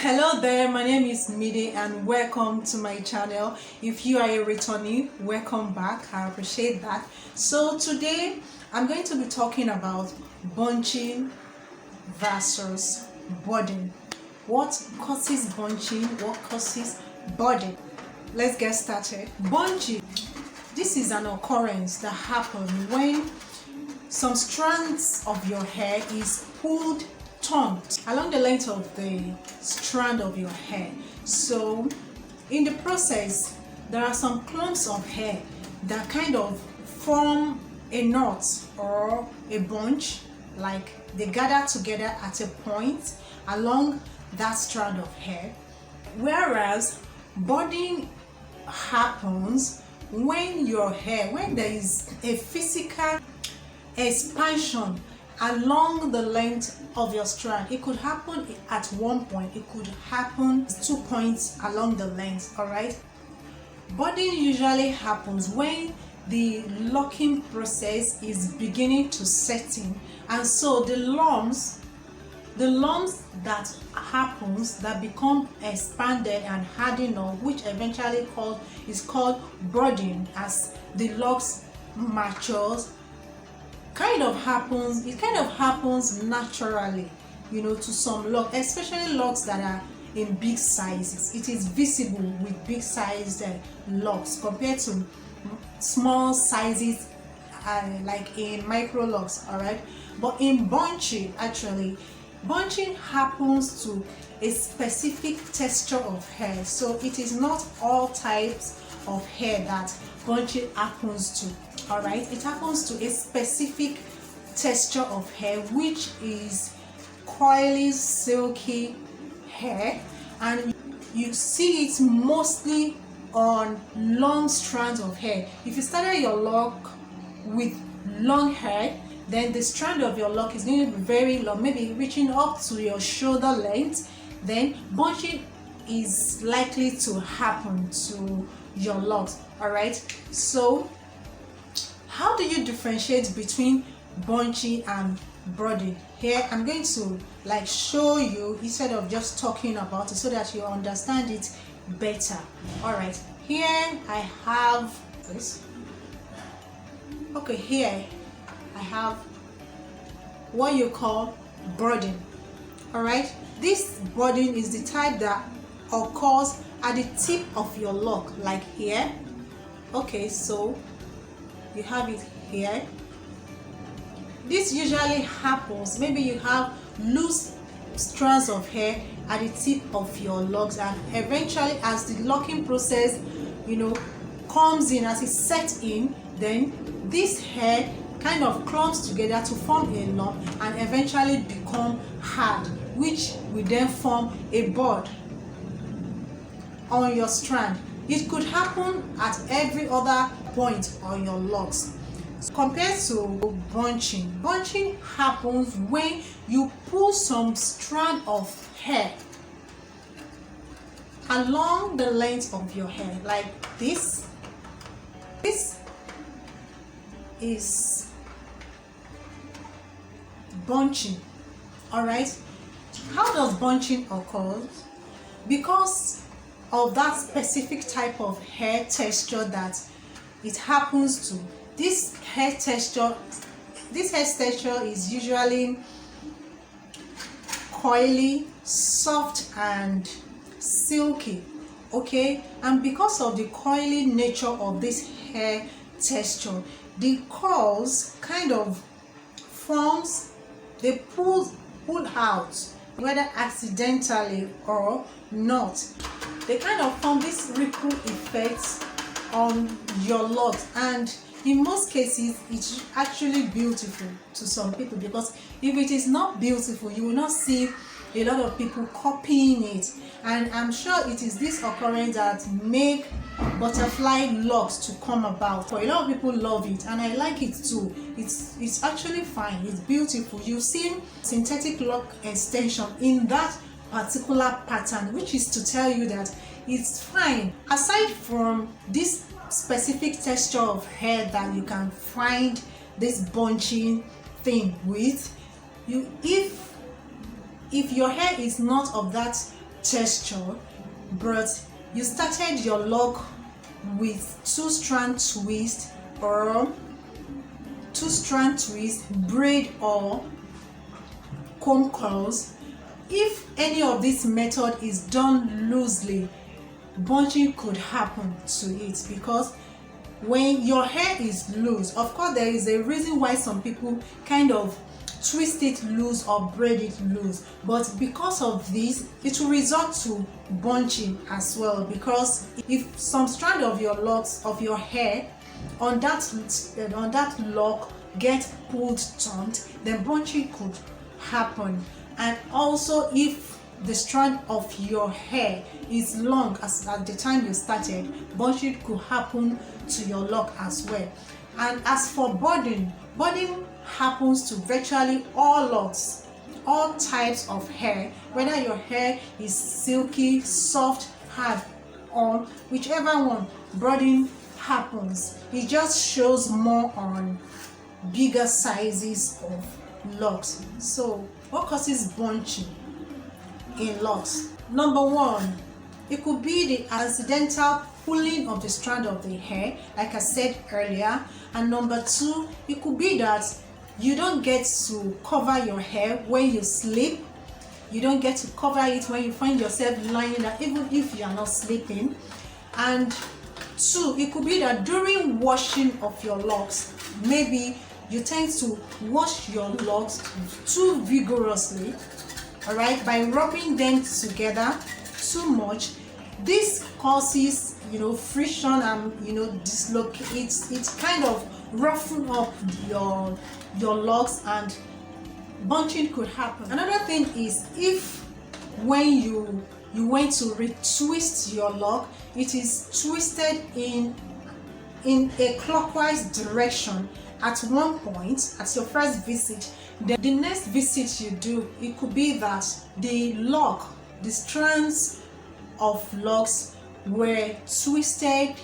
Hello there, my name is Mide and welcome to my channel. If you are a returnee, welcome back. I appreciate that. So today I'm going to be talking about bunching versus budding. What causes bunching? What causes budding? Let's get started. Bunching, this is an occurrence that happens when some strands of your hair is pulled taut along the length of the strand of your hair. So in the process, there are some clumps of hair that kind of form a knot or a bunch, like they gather together at a point along that strand of hair. Whereas budding happens when there is a physical expansion along the length of your strand. It could happen at one point, it could happen 2 points along the length. All right, budding usually happens when the locking process is beginning to set in, and so the lumps that happens that become expanded and hardened, or which eventually is called budding as the locks matures, it kind of happens naturally, to some locks, especially locks that are in big sizes. It is visible with big sized locks compared to small sizes like in MICROLOCS. All right, but in bunching, actually bunching happens to a specific texture of hair. So it is not all types of hair that bunching happens to. All right, it happens to a specific texture of hair, which is coily, silky hair, and you see it mostly on long strands of hair. If you started your lock with long hair, then the strand of your lock is going to be very long, maybe reaching up to your shoulder length. Then bunching is likely to happen to your locks. All right, so how do you differentiate between bunching and budding? Here I'm going to show you instead of just talking about it, so that you understand it better. All right, here I have this. Okay, here I have what you call budding. All right, this budding is the type that occurs at the tip of your lock, like here. Okay, so you have it here. This usually happens, maybe you have loose strands of hair at the tip of your locks, and eventually as the locking process comes in, as it sets in, then this hair kind of clumps together to form a lump and eventually become hard, which will then form a bud on your strand. It could happen at every other point on your locks. Compared to bunching, bunching happens when you pull some strand of hair along the length of your hair, like this. This is bunching. All right, how does bunching occur? Because of that specific type of hair texture that it happens to. This hair texture is usually coily, soft and silky. Okay, and because of the coily nature of this hair texture, the curls kind of forms, they pull out, whether accidentally or not. They kind of form this ripple effect on your locks, and in most cases it's actually beautiful to some people, because if it is not beautiful, you will not see a lot of people copying it. And I'm sure it is this occurrence that make butterfly locks to come about. For a lot of people love it, and I like it too. It's actually fine, it's beautiful. You've seen synthetic lock extension in that particular pattern, which is to tell you that it's fine. Aside from this specific texture of hair that you can find this bunching thing with, if your hair is not of that texture, but you started your lock with 2-strand twist or 2-strand twist, braid or comb curls. If any of this method is done loosely, bunching could happen to it, because when your hair is loose, of course there is a reason why some people kind of twist it loose or braid it loose, but because of this it will result to bunching as well, because if some strand of your locks of your hair on that lock get pulled taut, then bunching could happen. And also, if the strand of your hair is long as at the time you started, bunching could happen to your lock as well. And as for budding happens to virtually all locks, all types of hair, whether your hair is silky, soft, hard, or whichever one, budding happens. It just shows more on bigger sizes of locks. So what causes bunching in locks? Number one, it could be the accidental pulling of the strand of the hair, like I said earlier. And number two, it could be that you don't get to cover your hair when you sleep. You don't get to cover it when you find yourself lying down, even if you are not sleeping. And two, it could be that during washing of your locks, maybe you tend to wash your locks too vigorously, all right, by rubbing them together too much. This causes, friction and, dislocates. It kind of roughens up your locks, and bunching could happen. Another thing is, if when you went to retwist your lock, it is twisted in a clockwise direction at one point, at your first visit, then the next visit you do, it could be that the strands of locks were twisted,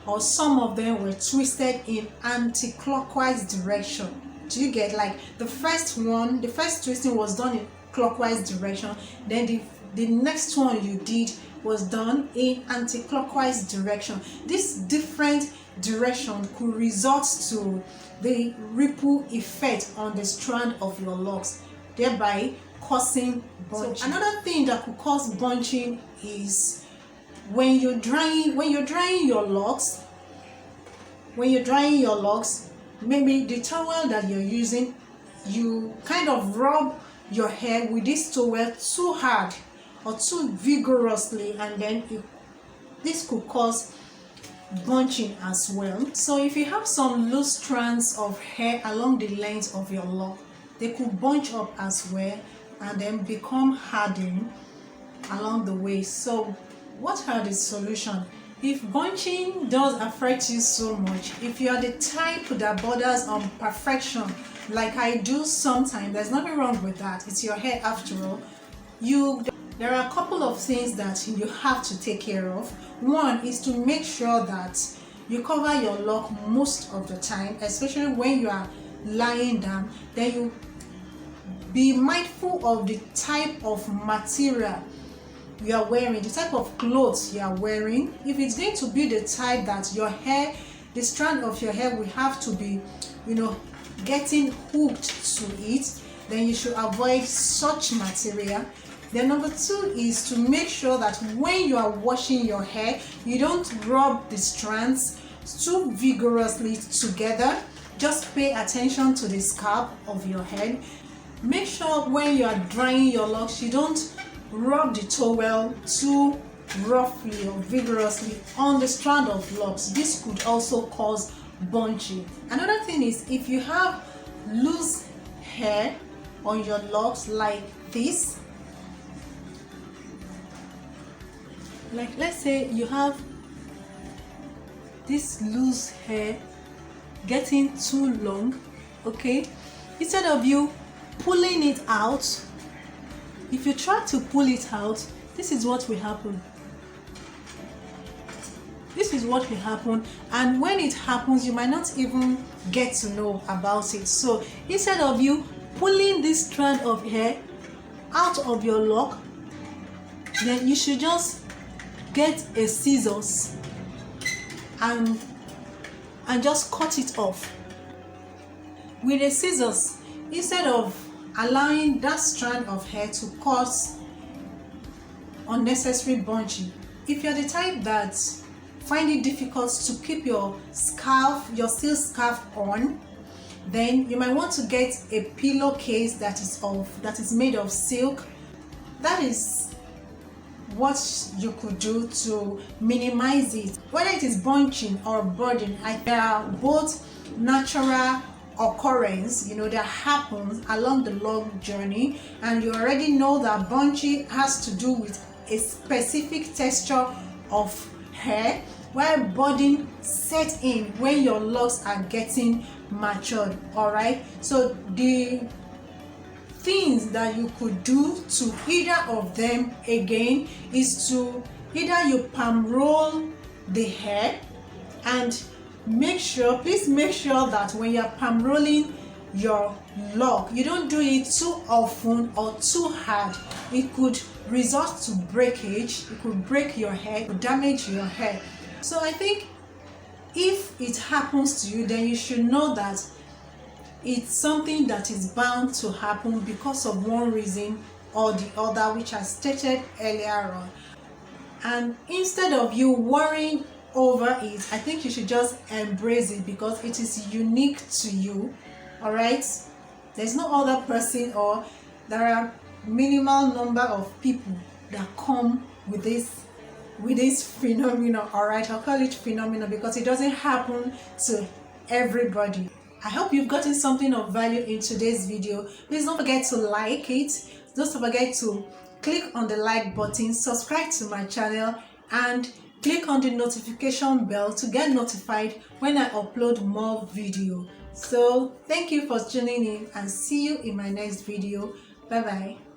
or some of them were twisted in anti-clockwise direction. Do you get? Like the first twisting was done in clockwise direction, then the next one you did was done in anti-clockwise direction. This different direction could result to the ripple effect on the strand of your locks, thereby causing bunching. So another thing that could cause bunching is when you're drying your locks, maybe the towel that you're using, you kind of rub your hair with this towel too hard or too vigorously, and then this could cause bunching as well. So if you have some loose strands of hair along the length of your lock, they could bunch up as well and then become hardened along the way. So what are the solutions? If bunching does affect you so much, if you are the type that borders on perfection like I do sometimes, there's nothing wrong with that. It's your hair after all. There are a couple of things that you have to take care of. One is to make sure that you cover your lock most of the time, especially when you are lying down. Then you be mindful of the type of material you are wearing, the type of clothes you are wearing. If it's going to be the type that your hair, the strand of your hair will have to be, getting hooked to it, then you should avoid such material. Then number two is to make sure that when you are washing your hair, you don't rub the strands too vigorously together. Just pay attention to the scalp of your head. Make sure when you are drying your locks, you don't rub the towel too roughly or vigorously on the strand of locks. This could also cause bunching. Another thing is, if you have loose hair on your locks like this, like let's say you have this loose hair getting too long, okay, instead of you pulling it out, if you try to pull it out, this is what will happen. And when it happens, you might not even get to know about it. So instead of you pulling this strand of hair out of your lock, then you should just get a scissors and just cut it off. With a scissors, instead of allowing that strand of hair to cause unnecessary bunching. If you're the type that find it difficult to keep your scarf, your silk scarf on, then you might want to get a pillowcase that is made of silk. That is what you could do to minimize it. Whether it is bunching or budding, they are both natural occurrence, that happens along the long journey, and you already know that bunching has to do with a specific texture of hair, while budding set in when your locks are getting matured. All right, so the things that you could do to either of them again is to either you palm roll the hair, and please make sure that when you're palm rolling your lock, you don't do it too often or too hard. It could result to breakage, it could break your hair, it could damage your hair. So I think if it happens to you, then you should know that it's something that is bound to happen because of one reason or the other, which I stated earlier on. And instead of you worrying over it, I think you should just embrace it because it is unique to you. All right, there's no other person, or there are minimal number of people that come with this phenomenon. All right, I'll call it phenomenon because it doesn't happen to everybody. I hope you've gotten something of value in today's video. Please don't forget to like it. Don't forget to click on the like button, subscribe to my channel, and click on the notification bell to get notified when I upload more video. So thank you for tuning in, and see you in my next video. Bye bye.